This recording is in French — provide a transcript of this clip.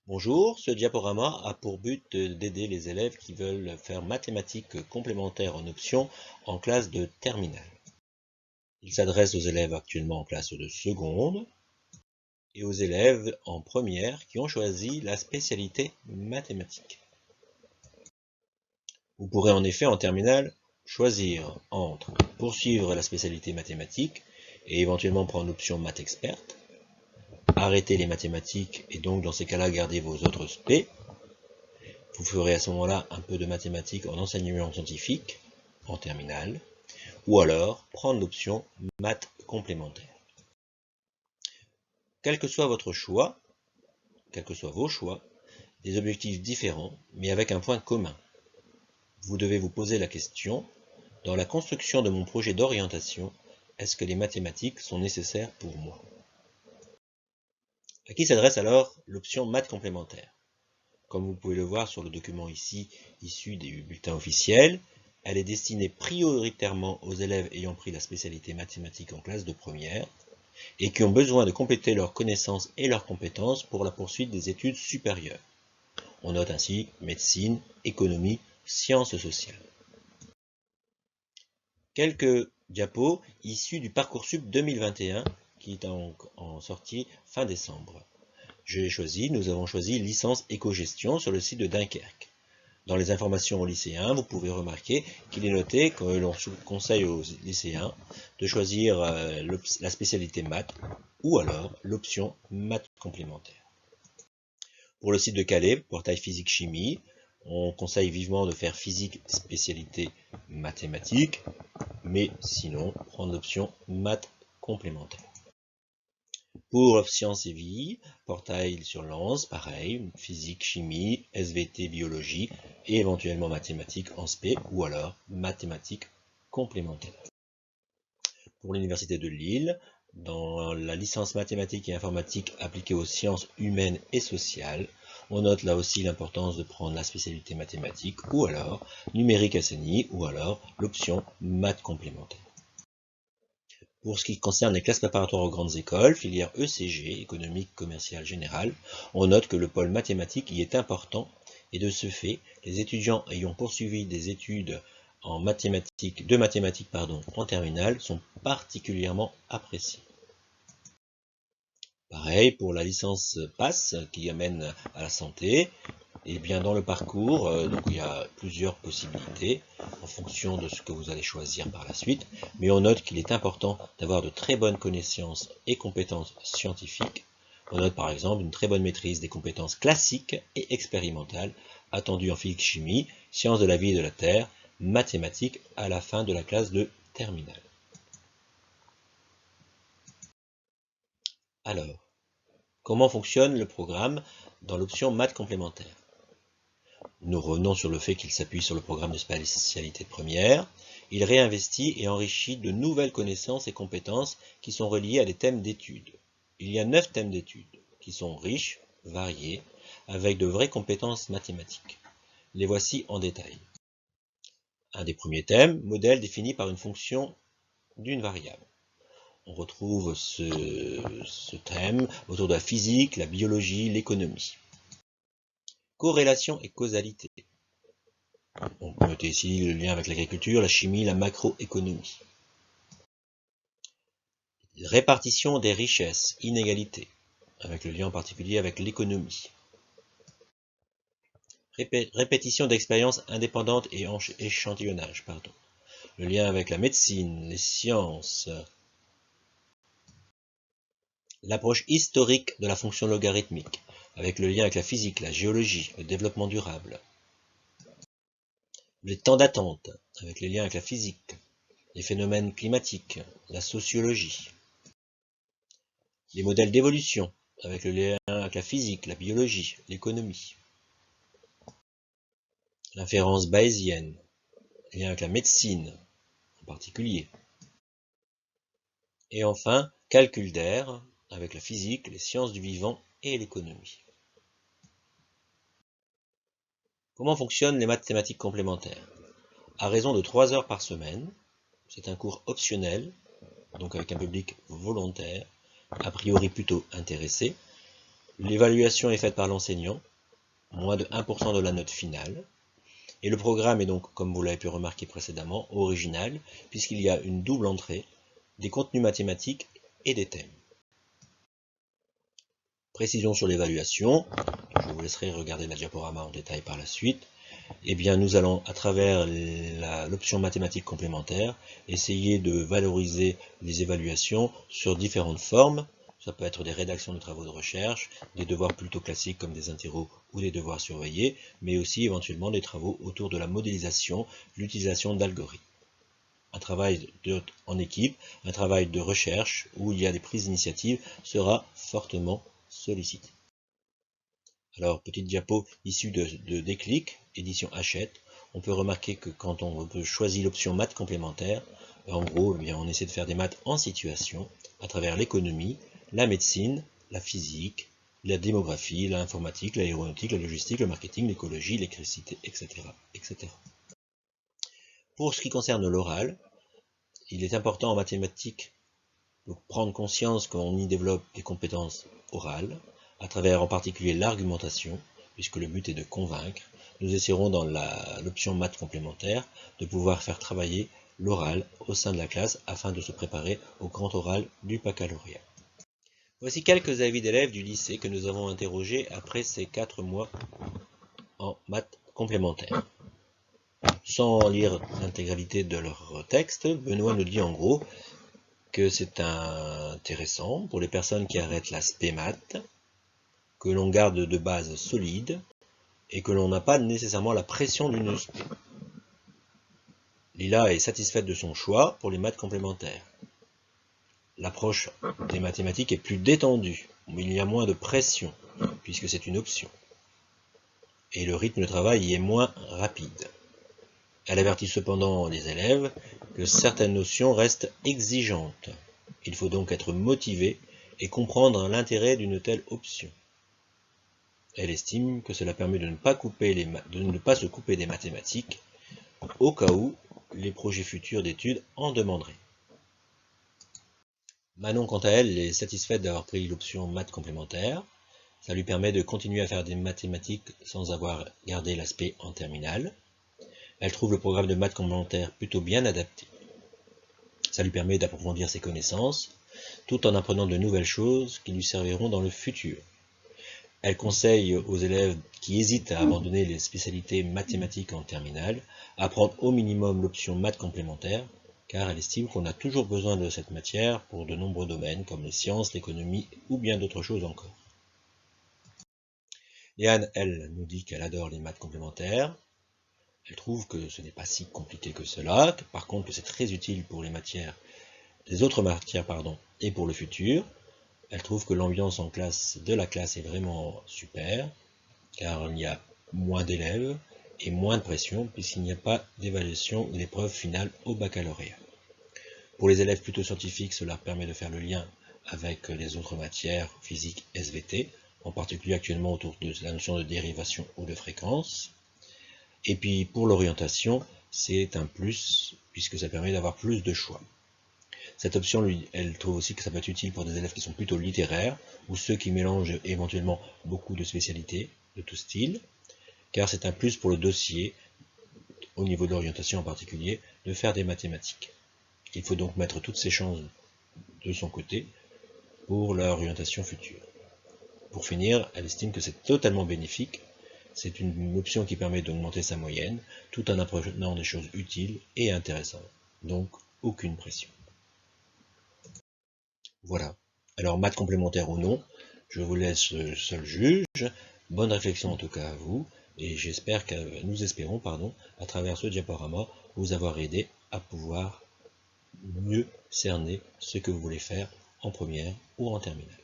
Bonjour, ce diaporama a pour but d'aider les élèves qui veulent faire mathématiques complémentaires en option en classe de terminale. Il s'adresse aux élèves actuellement en classe de seconde et aux élèves en première qui ont choisi la spécialité mathématiques. Vous pourrez en effet en terminale choisir entre poursuivre la spécialité mathématiques et éventuellement prendre l'option maths experte, arrêter les mathématiques et donc dans ces cas-là garder vos autres spé. Vous ferez à ce moment-là un peu de mathématiques en enseignement scientifique, en terminale, ou alors prendre l'option maths complémentaires. Quel que soit votre choix, quels que soient vos choix, des objectifs différents, mais avec un point commun. Vous devez vous poser la question, dans la construction de mon projet d'orientation, est-ce que les mathématiques sont nécessaires pour moi? À qui s'adresse alors l'option maths complémentaires? Comme vous pouvez le voir sur le document ici, issu des bulletins officiels, elle est destinée prioritairement aux élèves ayant pris la spécialité mathématiques en classe de première et qui ont besoin de compléter leurs connaissances et leurs compétences pour la poursuite des études supérieures. On note ainsi médecine, économie, sciences sociales. Quelques diapos issus du Parcoursup 2021 qui est en sortie fin décembre. Nous avons choisi licence éco-gestion sur le site de Dunkerque. Dans les informations aux lycéens, vous pouvez remarquer qu'il est noté que l'on conseille aux lycéens de choisir la spécialité maths ou alors l'option maths complémentaire. Pour le site de Calais, portail physique-chimie, on conseille vivement de faire physique spécialité mathématiques, mais sinon prendre l'option maths complémentaire. Pour sciences et vie, portail sur Lens, pareil, physique, chimie, SVT, biologie, et éventuellement mathématiques en spé, ou alors mathématiques complémentaires. Pour l'Université de Lille, dans la licence mathématiques et informatique appliquée aux sciences humaines et sociales, on note là aussi l'importance de prendre la spécialité mathématiques, ou alors numérique SNI, ou alors l'option maths complémentaires. Pour ce qui concerne les classes préparatoires aux grandes écoles, filière ECG, économique, commerciale, générale, on note que le pôle mathématique y est important et de ce fait, les étudiants ayant poursuivi des études en mathématiques, en terminale sont particulièrement appréciés. Pareil pour la licence PASS qui amène à la santé. Et bien dans le parcours, donc il y a plusieurs possibilités en fonction de ce que vous allez choisir par la suite, mais on note qu'il est important d'avoir de très bonnes connaissances et compétences scientifiques. On note par exemple une très bonne maîtrise des compétences classiques et expérimentales attendues en physique-chimie, sciences de la vie et de la terre, mathématiques à la fin de la classe de terminale. Alors, comment fonctionne le programme dans l'option maths complémentaire? Nous revenons sur le fait qu'il s'appuie sur le programme de spécialité de première. Il réinvestit et enrichit de nouvelles connaissances et compétences qui sont reliées à des thèmes d'études. Il y a 9 thèmes d'études qui sont riches, variés, avec de vraies compétences mathématiques. Les voici en détail. Un des premiers thèmes, modèle défini par une fonction d'une variable. On retrouve ce thème autour de la physique, la biologie, l'économie. Corrélation et causalité. On peut noter ici le lien avec l'agriculture, la chimie, la macroéconomie. Répartition des richesses, inégalité, avec le lien en particulier avec l'économie. Répétition d'expériences indépendantes et échantillonnage, le lien avec la médecine, les sciences. L'approche historique de la fonction logarithmique, avec le lien avec la physique, la géologie, le développement durable. Les temps d'attente, avec les liens avec la physique, les phénomènes climatiques, la sociologie. Les modèles d'évolution, avec le lien avec la physique, la biologie, l'économie. L'inférence bayésienne, lien avec la médecine en particulier. Et enfin, calcul d'air, avec la physique, les sciences du vivant et l'économie. Comment fonctionnent les mathématiques complémentaires? À raison de 3 heures par semaine, c'est un cours optionnel, donc avec un public volontaire, a priori plutôt intéressé. L'évaluation est faite par l'enseignant, moins de 1% de la note finale. Et le programme est donc, comme vous l'avez pu remarquer précédemment, original, puisqu'il y a une double entrée, des contenus mathématiques et des thèmes. Précision sur l'évaluation, je vous laisserai regarder la diaporama en détail par la suite. Eh bien, nous allons, à travers l'option mathématiques complémentaires, essayer de valoriser les évaluations sur différentes formes. Ça peut être des rédactions de travaux de recherche, des devoirs plutôt classiques comme des interros ou des devoirs surveillés, mais aussi éventuellement des travaux autour de la modélisation, l'utilisation d'algorithmes. Un travail en équipe, un travail de recherche où il y a des prises d'initiative sera fortement sollicité. Alors, petite diapo issue de Déclic, édition Hachette. On peut remarquer que quand on choisit l'option maths complémentaire, en gros, eh bien, on essaie de faire des maths en situation à travers l'économie, la médecine, la physique, la démographie, l'informatique, l'aéronautique, la logistique, le marketing, l'écologie, l'électricité, etc., etc. Pour ce qui concerne l'oral, il est important en mathématiques de prendre conscience qu'on y développe des compétences orales, à travers en particulier l'argumentation, puisque le but est de convaincre. Nous essaierons dans l'option maths complémentaire de pouvoir faire travailler l'oral au sein de la classe afin de se préparer au grand oral du baccalauréat. Voici quelques avis d'élèves du lycée que nous avons interrogés après ces 4 mois en maths complémentaires. Sans lire l'intégralité de leur texte, Benoît nous dit en gros que c'est intéressant pour les personnes qui arrêtent l'aspect maths, que l'on garde de base solide et que l'on n'a pas nécessairement la pression d'une spé. Lila est satisfaite de son choix pour les maths complémentaires. L'approche des mathématiques est plus détendue, mais il y a moins de pression, puisque c'est une option. Et le rythme de travail y est moins rapide. Elle avertit cependant les élèves que certaines notions restent exigeantes. Il faut donc être motivé et comprendre l'intérêt d'une telle option. Elle estime que cela permet de ne pas se couper des mathématiques, au cas où les projets futurs d'études en demanderaient. Manon, quant à elle, est satisfaite d'avoir pris l'option maths complémentaire. Ça lui permet de continuer à faire des mathématiques sans avoir gardé l'aspect en terminale. Elle trouve le programme de maths complémentaire plutôt bien adapté. Ça lui permet d'approfondir ses connaissances, tout en apprenant de nouvelles choses qui lui serviront dans le futur. Elle conseille aux élèves qui hésitent à abandonner les spécialités mathématiques en terminale à prendre au minimum l'option maths complémentaire, car elle estime qu'on a toujours besoin de cette matière pour de nombreux domaines comme les sciences, l'économie ou bien d'autres choses encore. Léane, elle, nous dit qu'elle adore les maths complémentaires. Elle trouve que ce n'est pas si compliqué que cela, par contre que c'est très utile pour les autres matières et pour le futur. Elle trouve que l'ambiance de la classe est vraiment super, car il y a moins d'élèves et moins de pression, puisqu'il n'y a pas d'évaluation de l'épreuve finale au baccalauréat. Pour les élèves plutôt scientifiques, cela permet de faire le lien avec les autres matières physique SVT, en particulier actuellement autour de la notion de dérivation ou de fréquence. Et puis pour l'orientation, c'est un plus, puisque ça permet d'avoir plus de choix. Cette option, elle trouve aussi que ça peut être utile pour des élèves qui sont plutôt littéraires, ou ceux qui mélangent éventuellement beaucoup de spécialités de tout style, car c'est un plus pour le dossier, au niveau de l'orientation en particulier, de faire des mathématiques. Il faut donc mettre toutes ses chances de son côté pour l'orientation future. Pour finir, elle estime que c'est totalement bénéfique. C'est une option qui permet d'augmenter sa moyenne, tout en apprenant des choses utiles et intéressantes. Donc, aucune pression. Voilà. Alors, maths complémentaires ou non, je vous laisse seul juge. Bonne réflexion en tout cas à vous. Et nous espérons, à travers ce diaporama, vous avoir aidé à pouvoir mieux cerner ce que vous voulez faire en première ou en terminale.